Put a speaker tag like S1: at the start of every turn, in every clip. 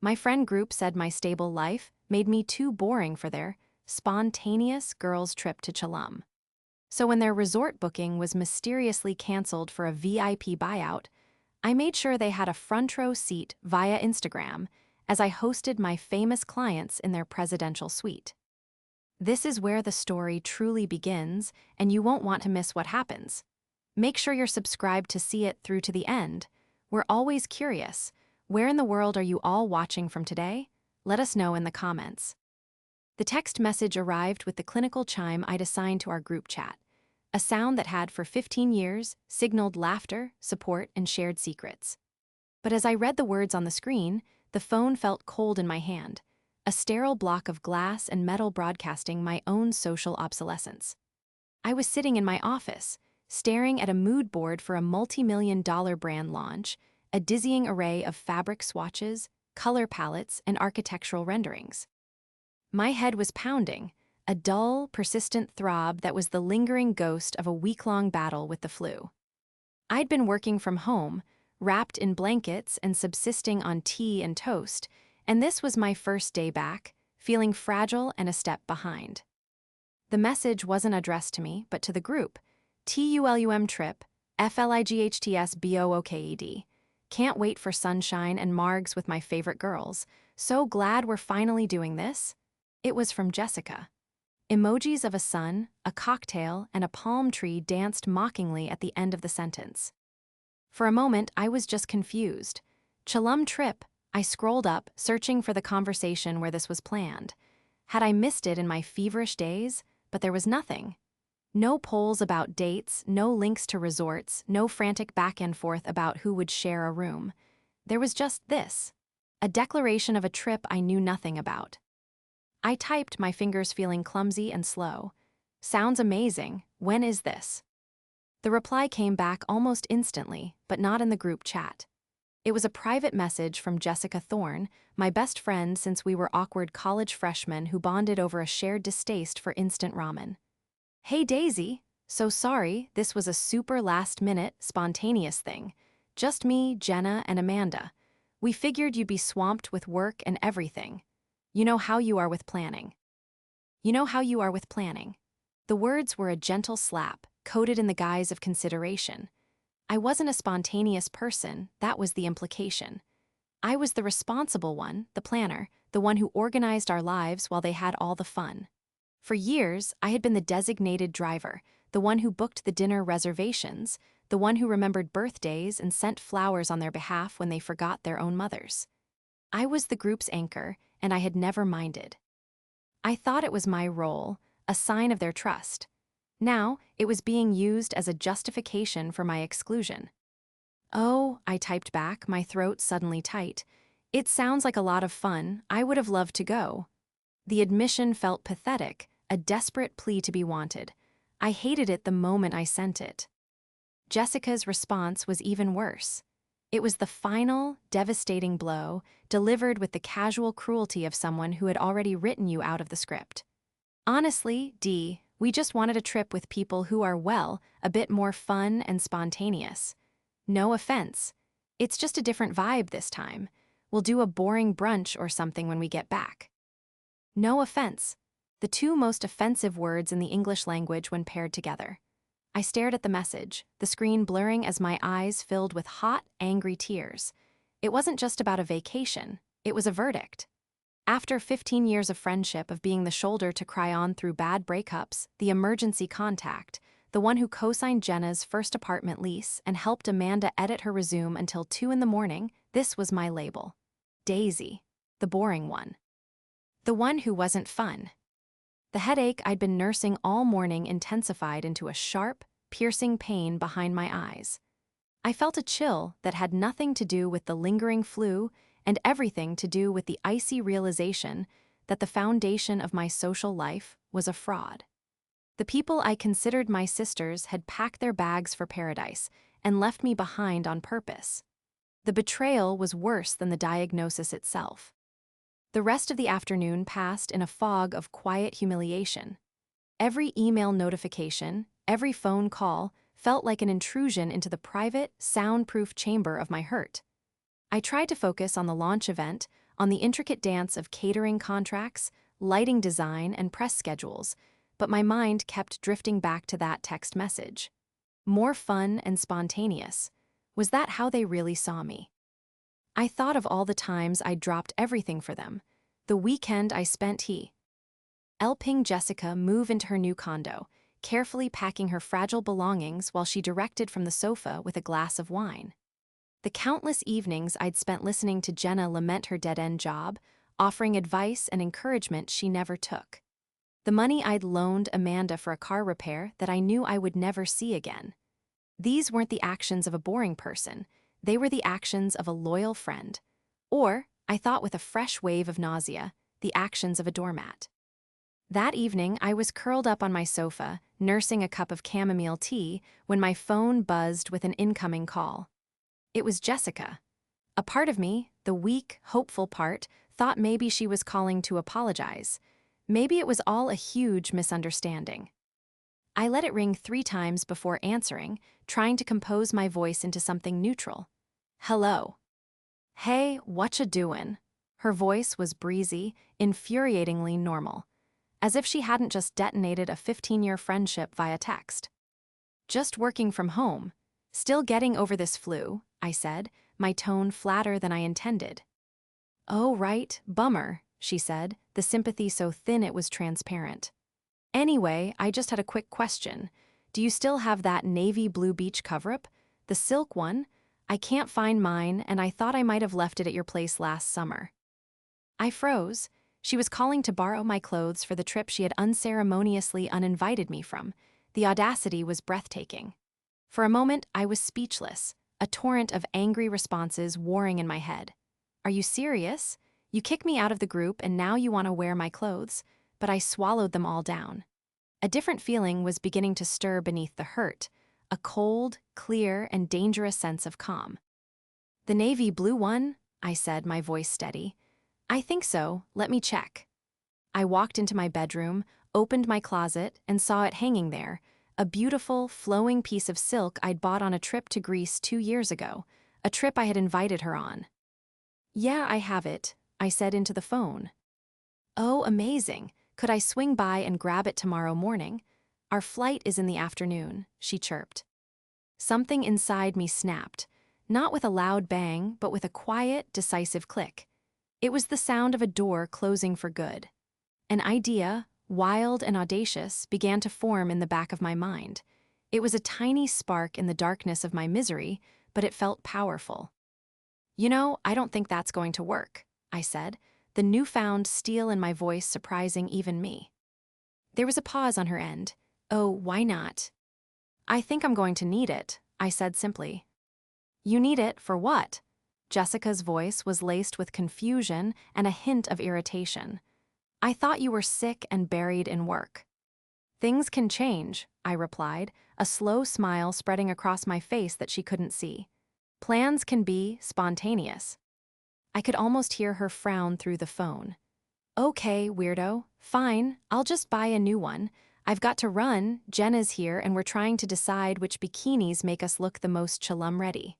S1: My friend group said my stable life made me too boring for their spontaneous girls' trip to Chelum. So when their resort booking was mysteriously canceled for a VIP buyout, I made sure they had a front row seat via Instagram as I hosted my famous clients in their presidential suite. This is where the story truly begins, and you won't want to miss what happens. Make sure you're subscribed to see it through to the end. We're always curious. Where in the world are you all watching from today? Let us know in the comments. The text message arrived with the clinical chime I'd assigned to our group chat, a sound that had for 15 years signaled laughter, support, and shared secrets. But as I read the words on the screen, the phone felt cold in my hand, a sterile block of glass and metal broadcasting my own social obsolescence. I was sitting in my office, staring at a mood board for a multi-million-dollar brand launch, a dizzying array of fabric swatches, color palettes, and architectural renderings. My head was pounding, a dull, persistent throb that was the lingering ghost of a week-long battle with the flu. I'd been working from home, wrapped in blankets and subsisting on tea and toast, and this was my first day back, feeling fragile and a step behind. The message wasn't addressed to me, but to the group. TULUM trip, FLIGHTSBOOKED. Can't wait for sunshine and margs with my favorite girls. So glad we're finally doing this. It was from Jessica. Emojis of a sun, a cocktail, and a palm tree danced mockingly at the end of the sentence. For a moment, I was just confused. Chelum trip. I scrolled up, searching for the conversation where this was planned. Had I missed it in my feverish days? But there was nothing. No polls about dates, no links to resorts, no frantic back and forth about who would share a room. There was just this, a declaration of a trip I knew nothing about. I typed, my fingers feeling clumsy and slow. Sounds amazing. When is this? The reply came back almost instantly, but not in the group chat. It was a private message from Jessica Thorne, my best friend since we were awkward college freshmen who bonded over a shared distaste for instant ramen. Hey Daisy, so sorry, this was a super last-minute, spontaneous thing. Just me, Jenna, and Amanda. We figured you'd be swamped with work and everything. You know how you are with planning. You know how you are with planning. The words were a gentle slap, coated in the guise of consideration. I wasn't a spontaneous person, that was the implication. I was the responsible one, the planner, the one who organized our lives while they had all the fun. For years, I had been the designated driver, the one who booked the dinner reservations, the one who remembered birthdays and sent flowers on their behalf when they forgot their own mothers. I was the group's anchor, and I had never minded. I thought it was my role, a sign of their trust. Now, it was being used as a justification for my exclusion. Oh, I typed back, my throat suddenly tight. It sounds like a lot of fun. I would have loved to go. The admission felt pathetic, a desperate plea to be wanted. I hated it the moment I sent it. Jessica's response was even worse. It was the final, devastating blow, delivered with the casual cruelty of someone who had already written you out of the script. Honestly, D, we just wanted a trip with people who are, well, a bit more fun and spontaneous. No offense. It's just a different vibe this time. We'll do a boring brunch or something when we get back. No offense. The two most offensive words in the English language when paired together. I stared at the message, the screen blurring as my eyes filled with hot, angry tears. It wasn't just about a vacation. It was a verdict. After 15 years of friendship, of being the shoulder to cry on through bad breakups, the emergency contact, the one who co-signed Jenna's first apartment lease and helped Amanda edit her resume until 2 a.m, this was my label. Daisy, the boring one. The one who wasn't fun. The headache I'd been nursing all morning intensified into a sharp, piercing pain behind my eyes. I felt a chill that had nothing to do with the lingering flu and everything to do with the icy realization that the foundation of my social life was a fraud. The people I considered my sisters had packed their bags for paradise and left me behind on purpose. The betrayal was worse than the diagnosis itself. The rest of the afternoon passed in a fog of quiet humiliation. Every email notification, every phone call felt like an intrusion into the private, soundproof chamber of my hurt. I tried to focus on the launch event, on the intricate dance of catering contracts, lighting design, and press schedules, but my mind kept drifting back to that text message. More fun and spontaneous. Was that how they really saw me? I thought of all the times I'd dropped everything for them. The weekend I spent helping Jessica move into her new condo, carefully packing her fragile belongings while she directed from the sofa with a glass of wine. The countless evenings I'd spent listening to Jenna lament her dead-end job, offering advice and encouragement she never took. The money I'd loaned Amanda for a car repair that I knew I would never see again. These weren't the actions of a boring person, they were the actions of a loyal friend. Or, I thought with a fresh wave of nausea, the actions of a doormat. That evening, I was curled up on my sofa, nursing a cup of chamomile tea, when my phone buzzed with an incoming call. It was Jessica. A part of me, the weak, hopeful part, thought maybe she was calling to apologize. Maybe it was all a huge misunderstanding. I let it ring 3 times before answering, trying to compose my voice into something neutral. Hello. Hey, whatcha doin'? Her voice was breezy, infuriatingly normal, as if she hadn't just detonated a 15-year friendship via text. Just working from home. Still getting over this flu, I said, my tone flatter than I intended. Oh, right, bummer, she said, the sympathy so thin it was transparent. Anyway, I just had a quick question. Do you still have that navy blue beach cover-up? The silk one? I can't find mine, and I thought I might have left it at your place last summer. I froze. She was calling to borrow my clothes for the trip she had unceremoniously uninvited me from. The audacity was breathtaking. For a moment, I was speechless, a torrent of angry responses warring in my head. Are you serious? You kicked me out of the group and now you want to wear my clothes? But I swallowed them all down. A different feeling was beginning to stir beneath the hurt, a cold, clear, and dangerous sense of calm. The navy blue one? I said, my voice steady. I think so, let me check. I walked into my bedroom, opened my closet, and saw it hanging there, a beautiful, flowing piece of silk I'd bought on a trip to Greece 2 years ago, a trip I had invited her on. Yeah, I have it, I said into the phone. Oh, amazing. Could I swing by and grab it tomorrow morning? Our flight is in the afternoon, she chirped. Something inside me snapped, not with a loud bang, but with a quiet, decisive click. It was the sound of a door closing for good. An idea, wild and audacious, began to form in the back of my mind. It was a tiny spark in the darkness of my misery, but it felt powerful. You know, I don't think that's going to work, I said, the newfound steel in my voice surprising even me. There was a pause on her end. Oh, why not? I think I'm going to need it, I said simply. You need it for what? Jessica's voice was laced with confusion and a hint of irritation. I thought you were sick and buried in work. Things can change, I replied, a slow smile spreading across my face that she couldn't see. Plans can be spontaneous. I could almost hear her frown through the phone. Okay, weirdo. Fine, I'll just buy a new one. I've got to run, Jenna's here, and we're trying to decide which bikinis make us look the most chillum-ready.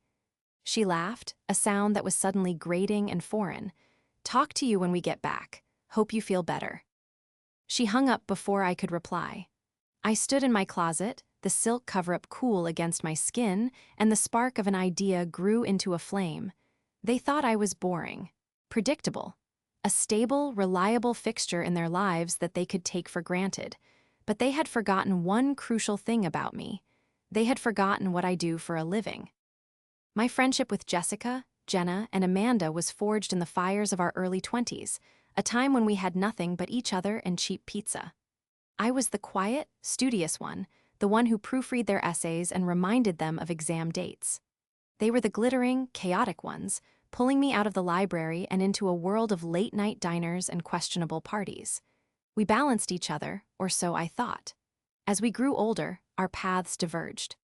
S1: She laughed, a sound that was suddenly grating and foreign. Talk to you when we get back. Hope you feel better. She hung up before I could reply. I stood in my closet, the silk cover-up cool against my skin, and the spark of an idea grew into a flame. They thought I was boring, predictable, a stable, reliable fixture in their lives that they could take for granted. But they had forgotten one crucial thing about me. They had forgotten what I do for a living. My friendship with Jessica, Jenna, and Amanda was forged in the fires of our early 20s, a time when we had nothing but each other and cheap pizza. I was the quiet, studious one, the one who proofread their essays and reminded them of exam dates. They were the glittering, chaotic ones, pulling me out of the library and into a world of late-night diners and questionable parties. We balanced each other, or so I thought. As we grew older, our paths diverged.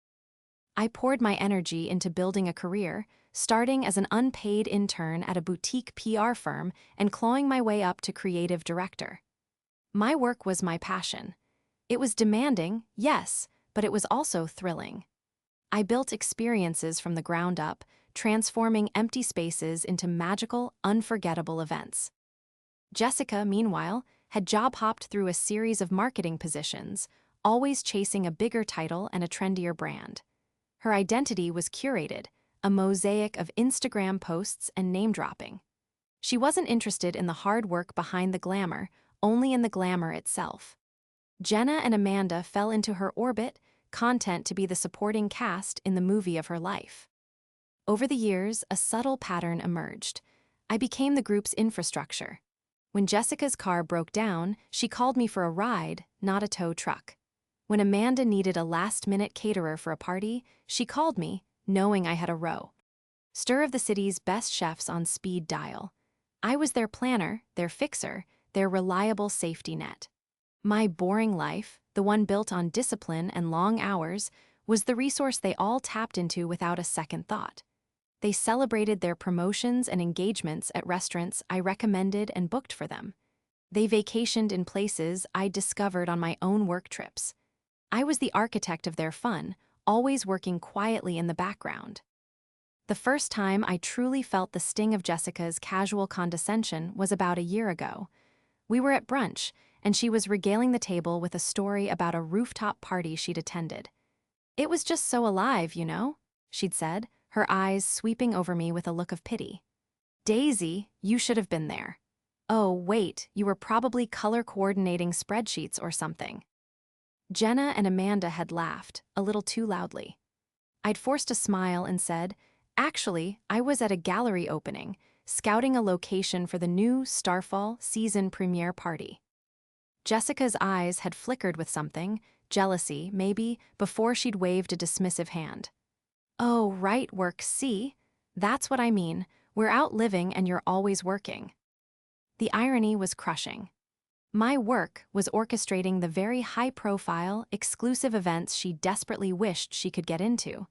S1: I poured my energy into building a career, starting as an unpaid intern at a boutique PR firm and clawing my way up to creative director. My work was my passion. It was demanding, yes, but it was also thrilling. I built experiences from the ground up, transforming empty spaces into magical, unforgettable events. Jessica, meanwhile, had job-hopped through a series of marketing positions, always chasing a bigger title and a trendier brand. Her identity was curated, a mosaic of Instagram posts and name-dropping. She wasn't interested in the hard work behind the glamour, only in the glamour itself. Jenna and Amanda fell into her orbit, content to be the supporting cast in the movie of her life. Over the years, a subtle pattern emerged. I became the group's infrastructure. When Jessica's car broke down, she called me for a ride, not a tow truck. When Amanda needed a last-minute caterer for a party, she called me, knowing I had a row. Stir of the city's best chefs on speed dial. I was their planner, their fixer, their reliable safety net. My boring life, the one built on discipline and long hours, was the resource they all tapped into without a second thought. They celebrated their promotions and engagements at restaurants I recommended and booked for them. They vacationed in places I discovered on my own work trips. I was the architect of their fun, always working quietly in the background. The first time I truly felt the sting of Jessica's casual condescension was about a year ago. We were at brunch, and she was regaling the table with a story about a rooftop party she'd attended. "It was just so alive, you know," she'd said, her eyes sweeping over me with a look of pity. "Daisy, you should have been there. Oh, wait, you were probably color coordinating spreadsheets or something." Jenna and Amanda had laughed, a little too loudly. I'd forced a smile and said, "Actually, I was at a gallery opening, scouting a location for the new Starfall season premiere party." Jessica's eyes had flickered with something, jealousy, maybe, before she'd waved a dismissive hand. "Oh, right, work, see? That's what I mean. We're out living and you're always working." The irony was crushing. My work was orchestrating the very high-profile, exclusive events she desperately wished she could get into.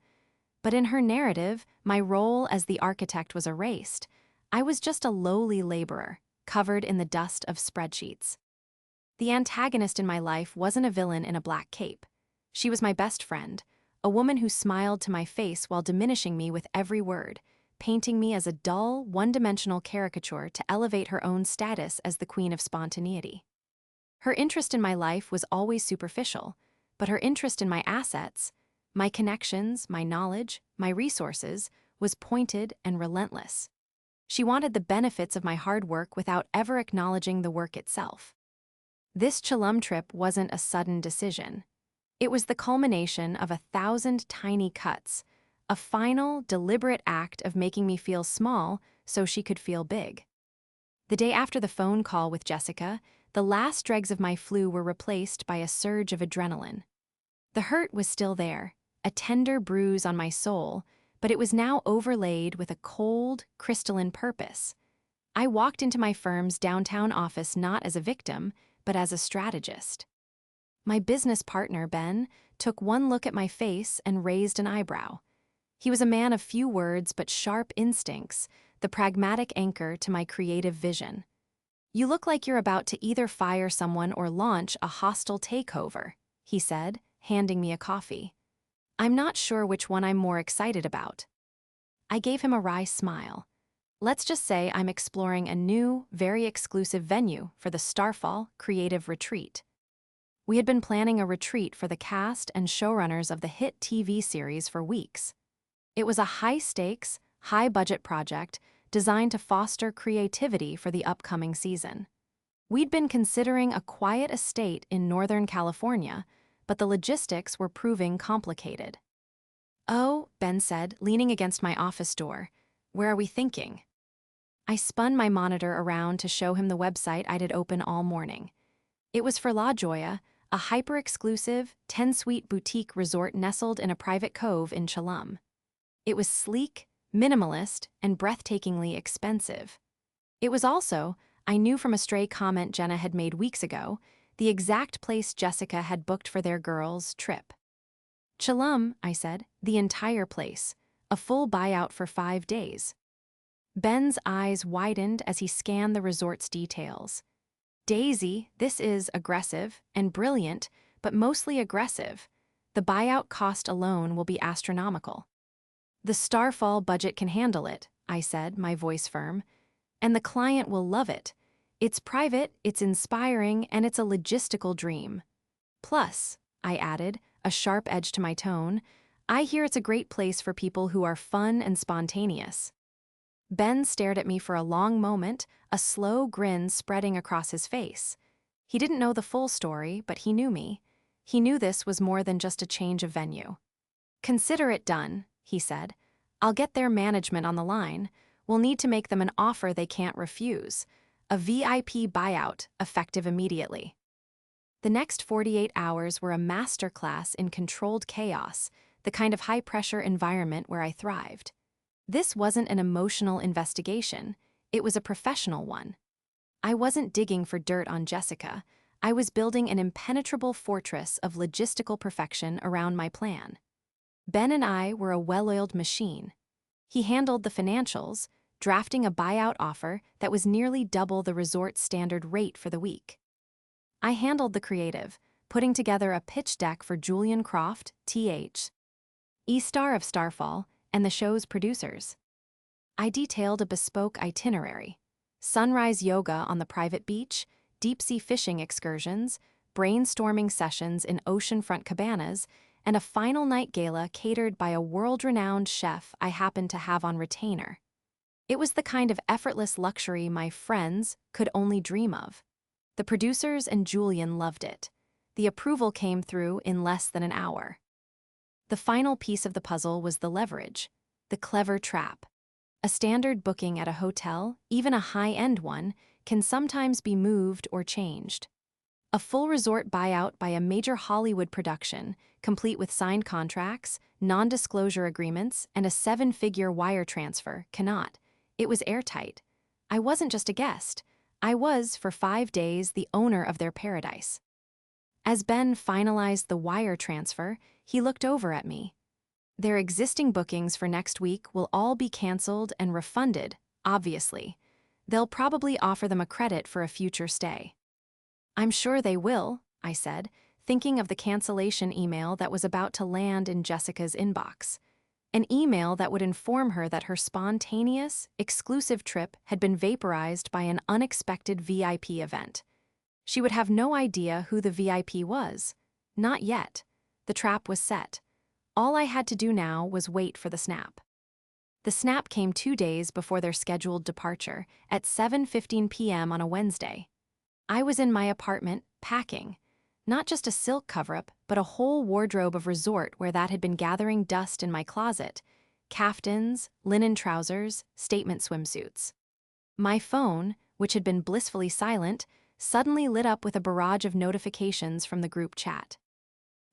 S1: But in her narrative, my role as the architect was erased. I was just a lowly laborer, covered in the dust of spreadsheets. The antagonist in my life wasn't a villain in a black cape. She was my best friend, a woman who smiled to my face while diminishing me with every word, painting me as a dull, one-dimensional caricature to elevate her own status as the queen of spontaneity. Her interest in my life was always superficial, but her interest in my assets, my connections, my knowledge, my resources, was pointed and relentless. She wanted the benefits of my hard work without ever acknowledging the work itself. This Chilum trip wasn't a sudden decision. It was the culmination of 1,000 tiny cuts, a final, deliberate act of making me feel small so she could feel big. The day after the phone call with Jessica, the last dregs of my flu were replaced by a surge of adrenaline. The hurt was still there, a tender bruise on my soul, but it was now overlaid with a cold, crystalline purpose. I walked into my firm's downtown office not as a victim, but as a strategist. My business partner, Ben, took one look at my face and raised an eyebrow. He was a man of few words but sharp instincts, the pragmatic anchor to my creative vision. "You look like you're about to either fire someone or launch a hostile takeover," he said, handing me a coffee. "I'm not sure which one I'm more excited about." I gave him a wry smile. "Let's just say I'm exploring a new, very exclusive venue for the Starfall Creative Retreat." We had been planning a retreat for the cast and showrunners of the hit TV series for weeks. It was a high-stakes, high-budget project designed to foster creativity for the upcoming season. We'd been considering a quiet estate in Northern California, but the logistics were proving complicated. "Oh," Ben said, leaning against my office door, "where are we thinking?" I spun my monitor around to show him the website I'd had open all morning. It was for La Jolla, a hyper-exclusive, 10-suite boutique resort nestled in a private cove in Chilum. It was sleek, minimalist, and breathtakingly expensive. It was also, I knew from a stray comment Jenna had made weeks ago, the exact place Jessica had booked for their girls' trip. "Chilum," I said, "the entire place. A full buyout for 5 days." Ben's eyes widened as he scanned the resort's details. "Daisy, this is aggressive and brilliant, but mostly aggressive. The buyout cost alone will be astronomical." The Starfall budget can handle it, I said, my voice firm. And the client will love it. It's private, it's inspiring, and it's a logistical dream. Plus, I added, a sharp edge to my tone, I hear it's a great place for people who are fun and spontaneous. Ben stared at me for a long moment, a slow grin spreading across his face. He didn't know the full story, but he knew me. He knew this was more than just a change of venue. Consider it done, he said. I'll get their management on the line. We'll need to make them an offer they can't refuse. A VIP buyout, effective immediately. The next 48 hours were a masterclass in controlled chaos, the kind of high-pressure environment where I thrived. This wasn't an emotional investigation, it was a professional one. I wasn't digging for dirt on Jessica, I was building an impenetrable fortress of logistical perfection around my plan. Ben and I were a well-oiled machine. He handled the financials, drafting a buyout offer that was nearly double the resort's standard rate for the week. I handled the creative, putting together a pitch deck for Julian Croft, Th. E-star of Starfall, and the show's producers. I detailed a bespoke itinerary: sunrise yoga on the private beach, deep-sea fishing excursions, brainstorming sessions in oceanfront cabanas, and a final night gala catered by a world-renowned chef I happened to have on retainer. It was the kind of effortless luxury my friends could only dream of. The producers and Julian loved it. The approval came through in less than an hour. The final piece of the puzzle was the leverage, the clever trap. A standard booking at a hotel, even a high-end one, can sometimes be moved or changed. A full resort buyout by a major Hollywood production, complete with signed contracts, non-disclosure agreements, and a 7-figure wire transfer, cannot. It was airtight. I wasn't just a guest. I was, for 5 days, the owner of their paradise. As Ben finalized the wire transfer, he looked over at me. Their existing bookings for next week will all be canceled and refunded, obviously. They'll probably offer them a credit for a future stay. I'm sure they will, I said, thinking of the cancellation email that was about to land in Jessica's inbox. An email that would inform her that her spontaneous, exclusive trip had been vaporized by an unexpected VIP event. She would have no idea who the VIP was. Not yet. The trap was set. All I had to do now was wait for the snap. The snap came 2 days before their scheduled departure, at 7:15 p.m. on a Wednesday. I was in my apartment, packing. Not just a silk cover-up, but a whole wardrobe of resort where that had been gathering dust in my closet. Caftans, linen trousers, statement swimsuits. My phone, which had been blissfully silent, suddenly lit up with a barrage of notifications from the group chat.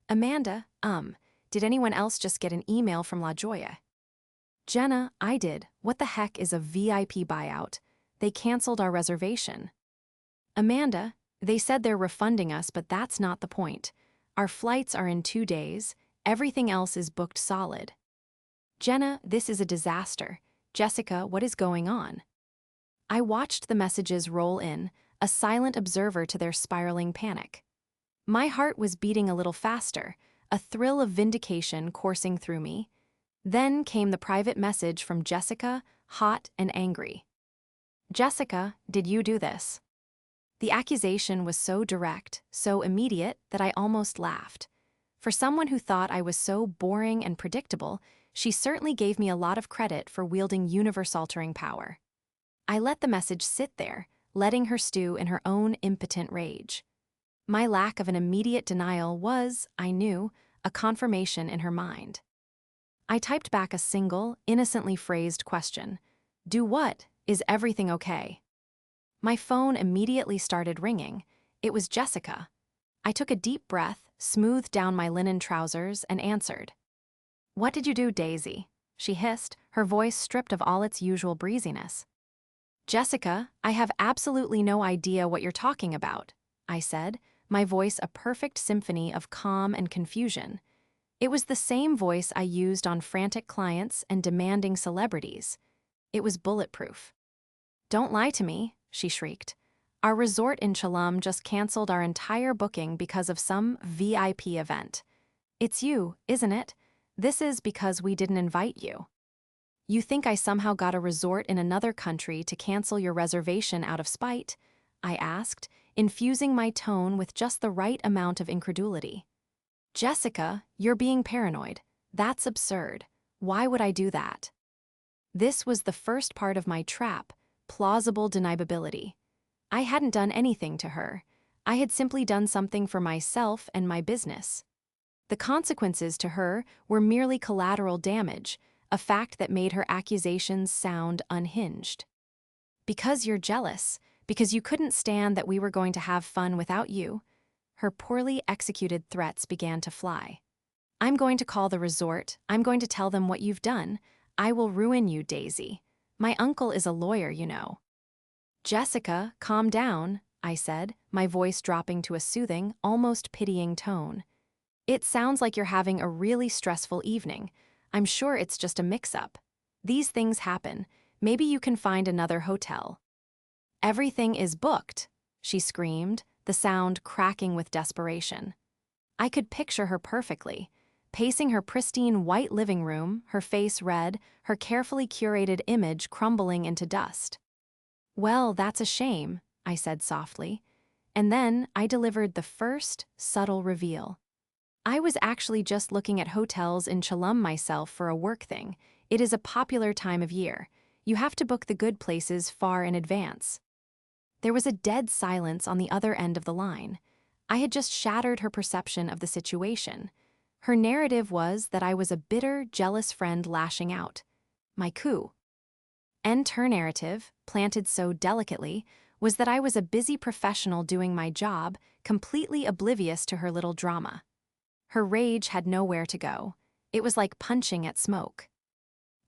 S1: Amanda, did anyone else just get an email from La Jolla? Jenna, I did. What the heck is a VIP buyout? They canceled our reservation. Amanda, they said they're refunding us, but that's not the point. Our flights are in 2 days. Everything else is booked solid. Jenna, this is a disaster. Jessica, what is going on? I watched the messages roll in, a silent observer to their spiraling panic. My heart was beating a little faster, a thrill of vindication coursing through me. Then came the private message from Jessica, hot and angry. Jessica, did you do this? The accusation was so direct, so immediate, that I almost laughed. For someone who thought I was so boring and predictable, she certainly gave me a lot of credit for wielding universe-altering power. I let the message sit there, letting her stew in her own impotent rage. My lack of an immediate denial was, I knew, a confirmation in her mind. I typed back a single, innocently phrased question. Do what? Is everything okay? My phone immediately started ringing. It was Jessica. I took a deep breath, smoothed down my linen trousers, and answered. What did you do, Daisy? She hissed, her voice stripped of all its usual breeziness. Jessica, I have absolutely no idea what you're talking about, I said, my voice a perfect symphony of calm and confusion. It was the same voice I used on frantic clients and demanding celebrities. It was bulletproof. Don't lie to me, she shrieked. Our resort in Chelum just canceled our entire booking because of some VIP event. It's you, isn't it? This is because we didn't invite you. You think I somehow got a resort in another country to cancel your reservation out of spite? I asked, infusing my tone with just the right amount of incredulity. Jessica, you're being paranoid. That's absurd. Why would I do that? This was the first part of my trap, plausible deniability. I hadn't done anything to her. I had simply done something for myself and my business. The consequences to her were merely collateral damage, a fact that made her accusations sound unhinged. Because you're jealous, because you couldn't stand that we were going to have fun without you, her poorly executed threats began to fly. I'm going to call the resort. I'm going to tell them what you've done. I will ruin you, Daisy. My uncle is a lawyer, you know. Jessica, calm down, I said, my voice dropping to a soothing, almost pitying tone. It sounds like you're having a really stressful evening. I'm sure it's just a mix-up. These things happen. Maybe you can find another hotel. Everything is booked, she screamed, the sound cracking with desperation. I could picture her perfectly, pacing her pristine white living room, her face red, her carefully curated image crumbling into dust. Well, that's a shame, I said softly. And then I delivered the first subtle reveal. I was actually just looking at hotels in Chelum myself for a work thing. It is a popular time of year. You have to book the good places far in advance. There was a dead silence on the other end of the line. I had just shattered her perception of the situation. Her narrative was that I was a bitter, jealous friend lashing out. My coup. And her narrative, planted so delicately, was that I was a busy professional doing my job, completely oblivious to her little drama. Her rage had nowhere to go. It was like punching at smoke.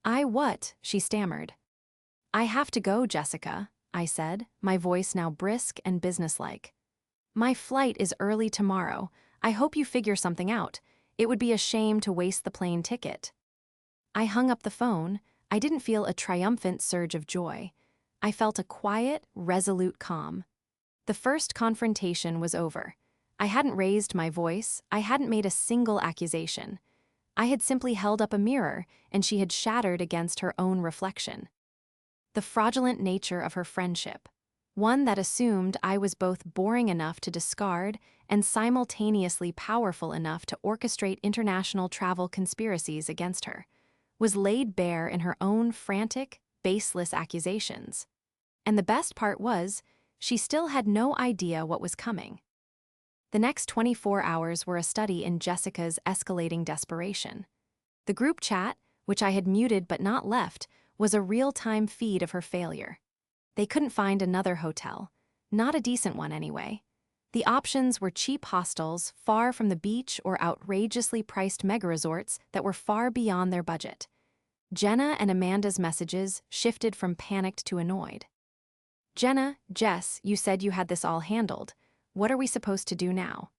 S1: What? She stammered. I have to go, Jessica, I said, my voice now brisk and businesslike. My flight is early tomorrow. I hope you figure something out. It would be a shame to waste the plane ticket. I hung up the phone. I didn't feel a triumphant surge of joy. I felt a quiet, resolute calm. The first confrontation was over. I hadn't raised my voice. I hadn't made a single accusation. I had simply held up a mirror, and she had shattered against her own reflection. The fraudulent nature of her friendship, one that assumed I was both boring enough to discard and simultaneously powerful enough to orchestrate international travel conspiracies against her, was laid bare in her own frantic, baseless accusations. And the best part was, she still had no idea what was coming. The next 24 hours were a study in Jessica's escalating desperation. The group chat, which I had muted but not left, was a real-time feed of her failure. They couldn't find another hotel, not a decent one anyway. The options were cheap hostels far from the beach or outrageously priced mega-resorts that were far beyond their budget. Jenna and Amanda's messages shifted from panicked to annoyed. Jenna, Jess, you said you had this all handled. What are we supposed to do now?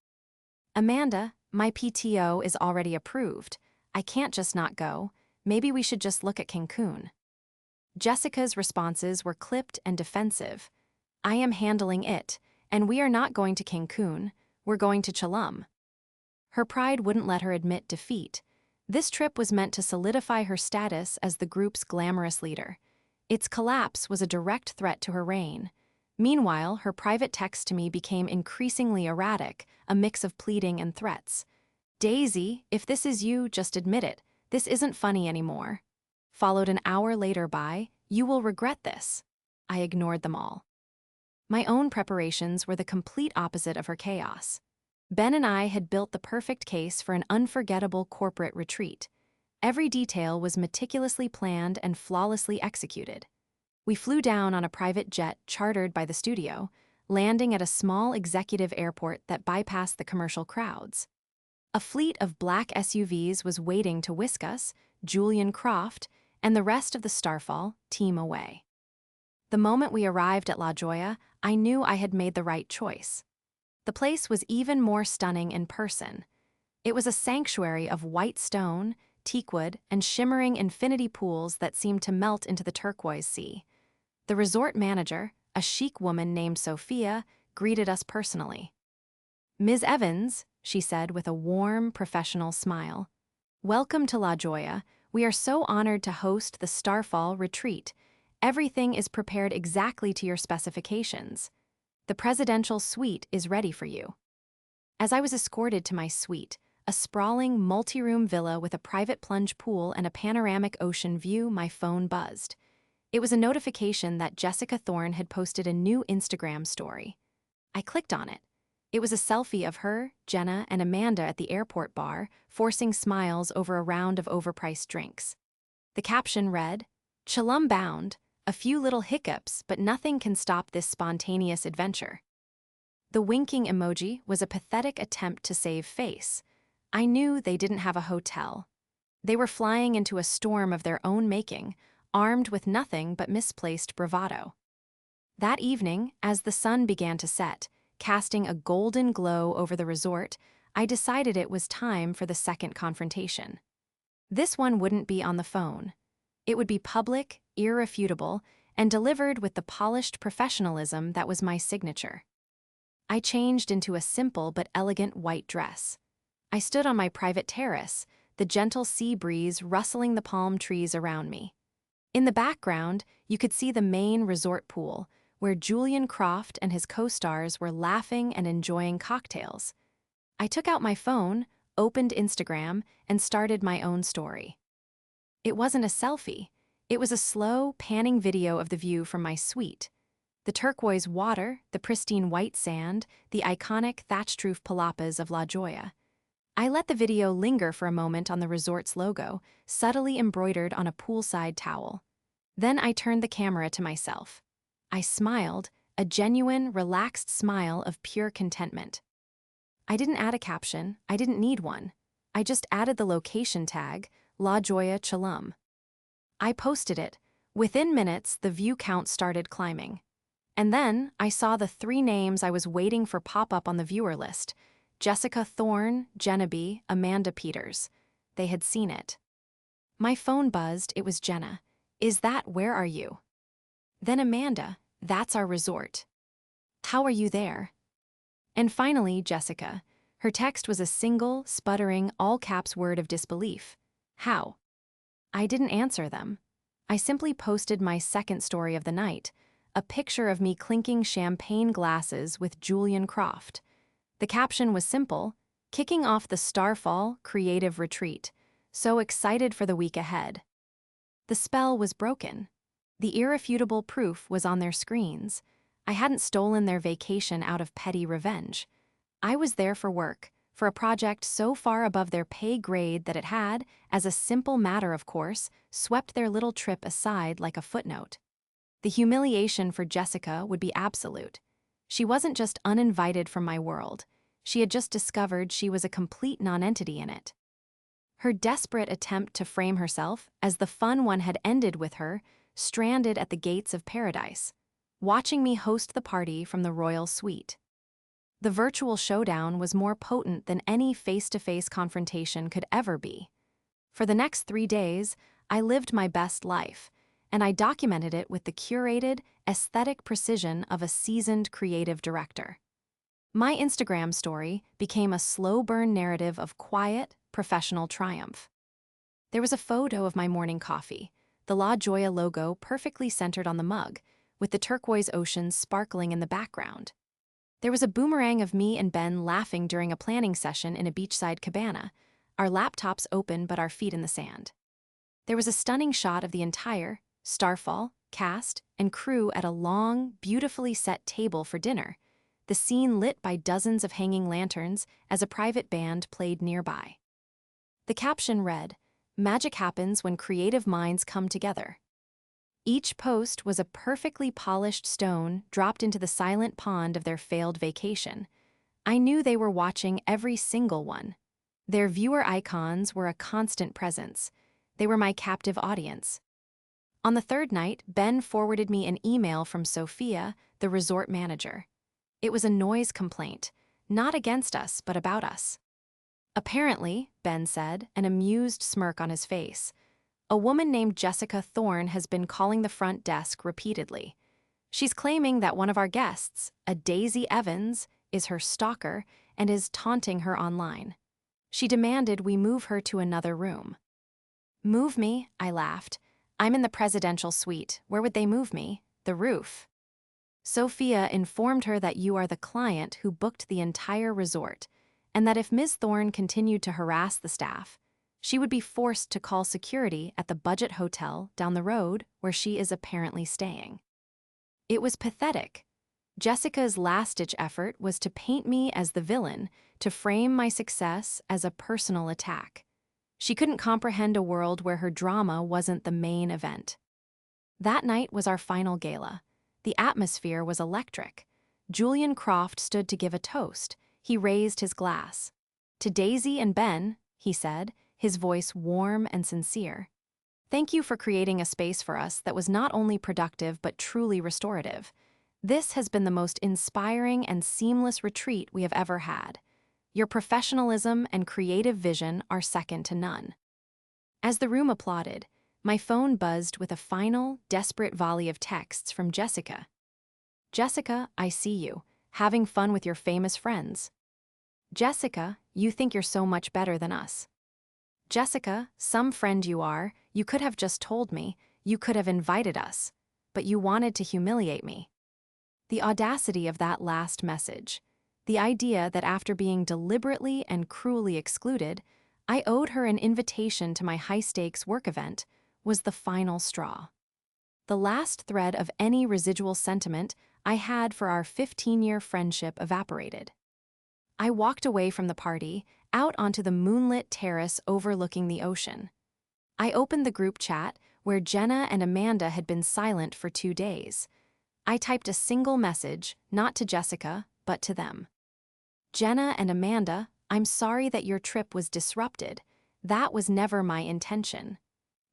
S1: Amanda, my PTO is already approved. I can't just not go. Maybe we should just look at Cancun. Jessica's responses were clipped and defensive. I am handling it, and we are not going to Cancun. We're going to Chelum. Her pride wouldn't let her admit defeat. This trip was meant to solidify her status as the group's glamorous leader. Its collapse was a direct threat to her reign. Meanwhile, her private text to me became increasingly erratic, a mix of pleading and threats. Daisy, if this is you, just admit it. This isn't funny anymore. Followed an hour later by, you will regret this. I ignored them all. My own preparations were the complete opposite of her chaos. Ben and I had built the perfect case for an unforgettable corporate retreat. Every detail was meticulously planned and flawlessly executed. We flew down on a private jet chartered by the studio, landing at a small executive airport that bypassed the commercial crowds. A fleet of black SUVs was waiting to whisk us, Julian Croft, and the rest of the Starfall team away. The moment we arrived at La Jolla, I knew I had made the right choice. The place was even more stunning in person. It was a sanctuary of white stone, teakwood, and shimmering infinity pools that seemed to melt into the turquoise sea. The resort manager, a chic woman named Sophia, greeted us personally. Ms. Evans, she said with a warm, professional smile. Welcome to La Jolla. We are so honored to host the Starfall retreat. Everything is prepared exactly to your specifications. The presidential suite is ready for you. As I was escorted to my suite, a sprawling multi-room villa with a private plunge pool and a panoramic ocean view, my phone buzzed. It was a notification that Jessica Thorne had posted a new Instagram story. I clicked on it. It was a selfie of her, Jenna, and Amanda at the airport bar, forcing smiles over a round of overpriced drinks. The caption read, "Chalum bound, a few little hiccups, but nothing can stop this spontaneous adventure." The winking emoji was a pathetic attempt to save face. I knew they didn't have a hotel. They were flying into a storm of their own making, armed with nothing but misplaced bravado. That evening, as the sun began to set, casting a golden glow over the resort, I decided it was time for the second confrontation. This one wouldn't be on the phone. It would be public, irrefutable, and delivered with the polished professionalism that was my signature. I changed into a simple but elegant white dress. I stood on my private terrace, the gentle sea breeze rustling the palm trees around me. In the background, you could see the main resort pool, where Julian Croft and his co-stars were laughing and enjoying cocktails. I took out my phone, opened Instagram, and started my own story. It wasn't a selfie. It was a slow, panning video of the view from my suite. The turquoise water, the pristine white sand, the iconic thatched roof palapas of La Jolla. I let the video linger for a moment on the resort's logo, subtly embroidered on a poolside towel. Then I turned the camera to myself. I smiled, a genuine, relaxed smile of pure contentment. I didn't add a caption, I didn't need one. I just added the location tag, La Jolla Chalum. I posted it. Within minutes, the view count started climbing. And then I saw the 3 names I was waiting for pop up on the viewer list: Jessica Thorne, Jenna B., Amanda Peters. They had seen it. My phone buzzed. It was Jenna. "Is that where are you?" Then Amanda, "That's our resort." "How are you there?" And finally, Jessica. Her text was a single, sputtering, all-caps word of disbelief. "How?" I didn't answer them. I simply posted my second story of the night, a picture of me clinking champagne glasses with Julian Croft. The caption was simple: "Kicking off the Starfall creative retreat. So excited for the week ahead." The spell was broken. The irrefutable proof was on their screens. I hadn't stolen their vacation out of petty revenge. I was there for work, for a project so far above their pay grade that it had, as a simple matter of course, swept their little trip aside like a footnote. The humiliation for Jessica would be absolute. She wasn't just uninvited from my world. She had just discovered she was a complete nonentity in it. Her desperate attempt to frame herself as the fun one had ended with her, stranded at the gates of paradise, watching me host the party from the royal suite. The virtual showdown was more potent than any face-to-face confrontation could ever be. For the next 3 days, I lived my best life, and I documented it with the curated, aesthetic precision of a seasoned creative director. My Instagram story became a slow-burn narrative of quiet, professional triumph. There was a photo of my morning coffee, the La Jolla logo perfectly centered on the mug, with the turquoise ocean sparkling in the background. There was a boomerang of me and Ben laughing during a planning session in a beachside cabana, our laptops open but our feet in the sand. There was a stunning shot of the entire Starfall cast and crew at a long, beautifully set table for dinner, the scene lit by dozens of hanging lanterns as a private band played nearby. The caption read, "Magic happens when creative minds come together." Each post was a perfectly polished stone dropped into the silent pond of their failed vacation. I knew they were watching every single one. Their viewer icons were a constant presence. They were my captive audience. On the 3rd night, Ben forwarded me an email from Sophia, the resort manager. It was a noise complaint, not against us, but about us. "Apparently," Ben said, an amused smirk on his face, "a woman named Jessica Thorne has been calling the front desk repeatedly. She's claiming that one of our guests, a Daisy Evans, is her stalker and is taunting her online. She demanded we move her to another room." Move me, I laughed. I'm in the presidential suite. Where would they move me? The roof. Sophia informed her that you are the client who booked the entire resort, and that if Ms. Thorne continued to harass the staff, she would be forced to call security at the budget hotel down the road where she is apparently staying. It was pathetic. Jessica's last-ditch effort was to paint me as the villain, to frame my success as a personal attack. She couldn't comprehend a world where her drama wasn't the main event. That night was our final gala. The atmosphere was electric. Julian Croft stood to give a toast. He raised his glass. "To Daisy and Ben," he said, his voice warm and sincere. "Thank you for creating a space for us that was not only productive but truly restorative. This has been the most inspiring and seamless retreat we have ever had. Your professionalism and creative vision are second to none." As the room applauded, my phone buzzed with a final, desperate volley of texts from Jessica. "Jessica, I see you, having fun with your famous friends. Jessica, you think you're so much better than us. Jessica, some friend you are, you could have just told me, you could have invited us, but you wanted to humiliate me." The audacity of that last message, the idea that after being deliberately and cruelly excluded, I owed her an invitation to my high-stakes work event, was the final straw. The last thread of any residual sentiment I had for our 15-year friendship evaporated. I walked away from the party, out onto the moonlit terrace overlooking the ocean. I opened the group chat, where Jenna and Amanda had been silent for 2 days. I typed a single message, not to Jessica, but to them. "Jenna and Amanda, I'm sorry that your trip was disrupted. That was never my intention.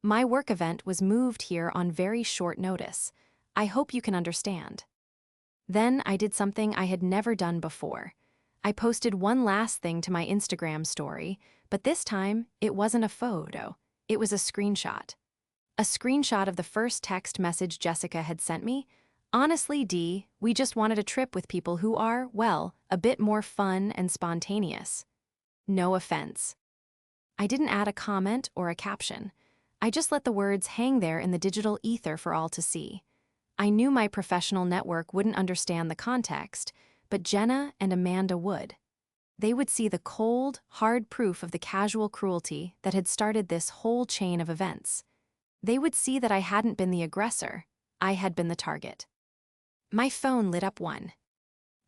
S1: My work event was moved here on very short notice. I hope you can understand." Then I did something I had never done before. I posted one last thing to my Instagram story, but this time it wasn't a photo, it was a screenshot. A screenshot of the first text message Jessica had sent me. "Honestly, Dee, we just wanted a trip with people who are, well, a bit more fun and spontaneous. No offense." I didn't add a comment or a caption. I just let the words hang there in the digital ether for all to see. I knew my professional network wouldn't understand the context, but Jenna and Amanda would. They would see the cold, hard proof of the casual cruelty that had started this whole chain of events. They would see that I hadn't been the aggressor, I had been the target. My phone lit up one.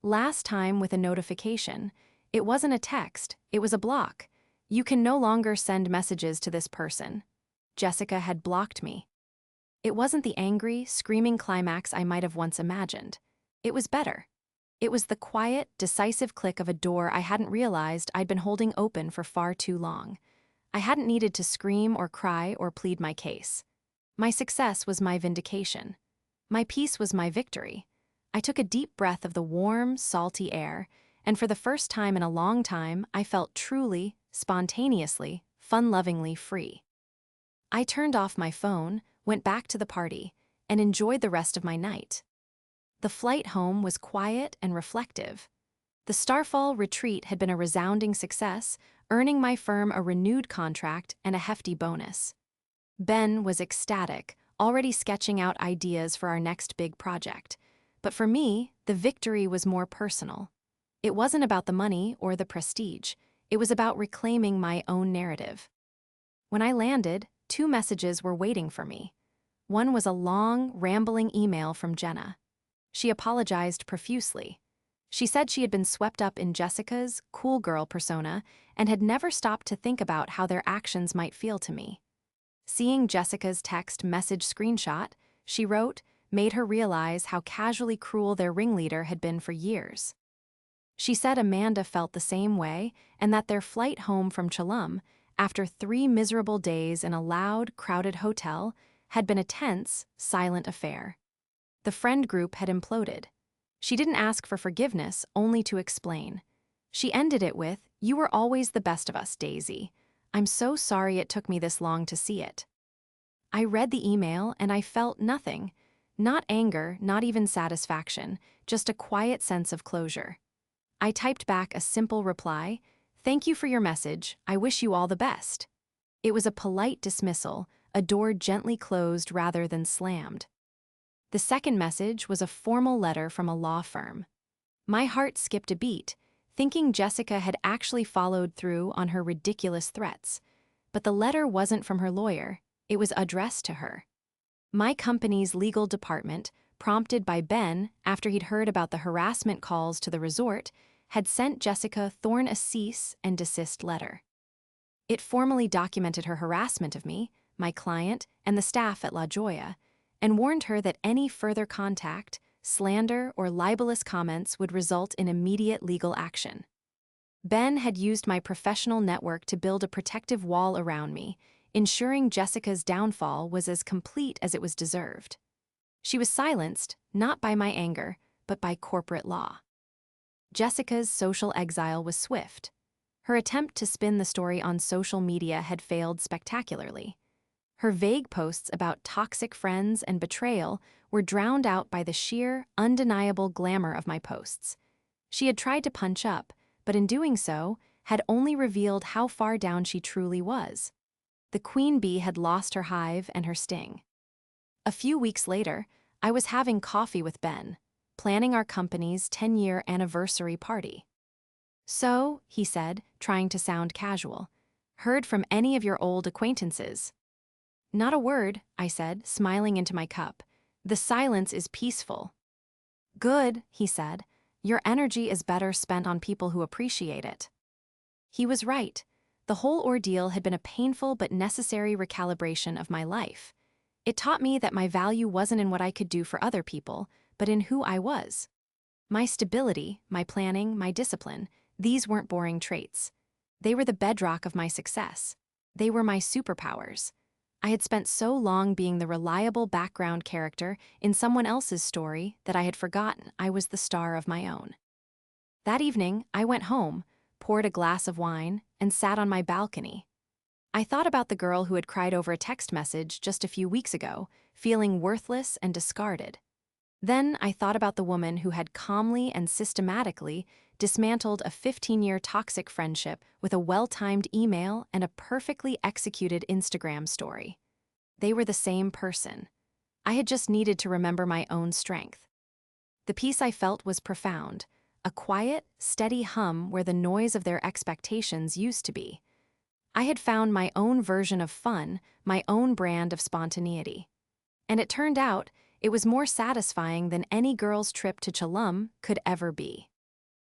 S1: Last time with a notification. It wasn't a text, it was a block. "You can no longer send messages to this person." Jessica had blocked me. It wasn't the angry, screaming climax I might have once imagined. It was better. It was the quiet, decisive click of a door I hadn't realized I'd been holding open for far too long. I hadn't needed to scream or cry or plead my case. My success was my vindication. My peace was my victory. I took a deep breath of the warm, salty air, and for the first time in a long time, I felt truly, spontaneously, fun-lovingly free. I turned off my phone, went back to the party, and enjoyed the rest of my night. The flight home was quiet and reflective. The Starfall retreat had been a resounding success, earning my firm a renewed contract and a hefty bonus. Ben was ecstatic, already sketching out ideas for our next big project. But for me, the victory was more personal. It wasn't about the money or the prestige. It was about reclaiming my own narrative. When I landed, 2 messages were waiting for me. One was a long, rambling email from Jenna. She apologized profusely. She said she had been swept up in Jessica's cool girl persona and had never stopped to think about how their actions might feel to me. Seeing Jessica's text message screenshot, she wrote, made her realize how casually cruel their ringleader had been for years. She said Amanda felt the same way and that their flight home from Chelum, after 3 miserable days in a loud, crowded hotel, had been a tense, silent affair. The friend group had imploded. She didn't ask for forgiveness, only to explain. She ended it with, "You were always the best of us, Daisy. I'm so sorry it took me this long to see it." I read the email and I felt nothing. Not anger, not even satisfaction, just a quiet sense of closure. I typed back a simple reply, "Thank you for your message. I wish you all the best." It was a polite dismissal, a door gently closed rather than slammed. The second message was a formal letter from a law firm. My heart skipped a beat, thinking Jessica had actually followed through on her ridiculous threats. But the letter wasn't from her lawyer, it was addressed to her. My company's legal department, prompted by Ben after he'd heard about the harassment calls to the resort, had sent Jessica Thorne a cease and desist letter. It formally documented her harassment of me, my client, and the staff at La Jolla, and warned her that any further contact, slander, or libelous comments would result in immediate legal action. Ben had used my professional network to build a protective wall around me, ensuring Jessica's downfall was as complete as it was deserved. She was silenced, not by my anger, but by corporate law. Jessica's social exile was swift. Her attempt to spin the story on social media had failed spectacularly. Her vague posts about toxic friends and betrayal were drowned out by the sheer, undeniable glamour of my posts. She had tried to punch up, but in doing so, had only revealed how far down she truly was. The queen bee had lost her hive and her sting. A few weeks later, I was having coffee with Ben, planning our company's 10-year anniversary party. "So," he said, trying to sound casual, "heard from any of your old acquaintances?" "Not a word," I said, smiling into my cup. "The silence is peaceful." "Good," he said. "Your energy is better spent on people who appreciate it." He was right. The whole ordeal had been a painful but necessary recalibration of my life. It taught me that my value wasn't in what I could do for other people, but in who I was. My stability, my planning, my discipline, these weren't boring traits. They were the bedrock of my success. They were my superpowers. I had spent so long being the reliable background character in someone else's story that I had forgotten I was the star of my own. That evening, I went home, poured a glass of wine, and sat on my balcony. I thought about the girl who had cried over a text message just a few weeks ago, feeling worthless and discarded. Then I thought about the woman who had calmly and systematically dismantled a 15-year toxic friendship with a well-timed email and a perfectly executed Instagram story. They were the same person. I had just needed to remember my own strength. The peace I felt was profound, a quiet, steady hum where the noise of their expectations used to be. I had found my own version of fun, my own brand of spontaneity. And it turned out, it was more satisfying than any girl's trip to Tulum could ever be.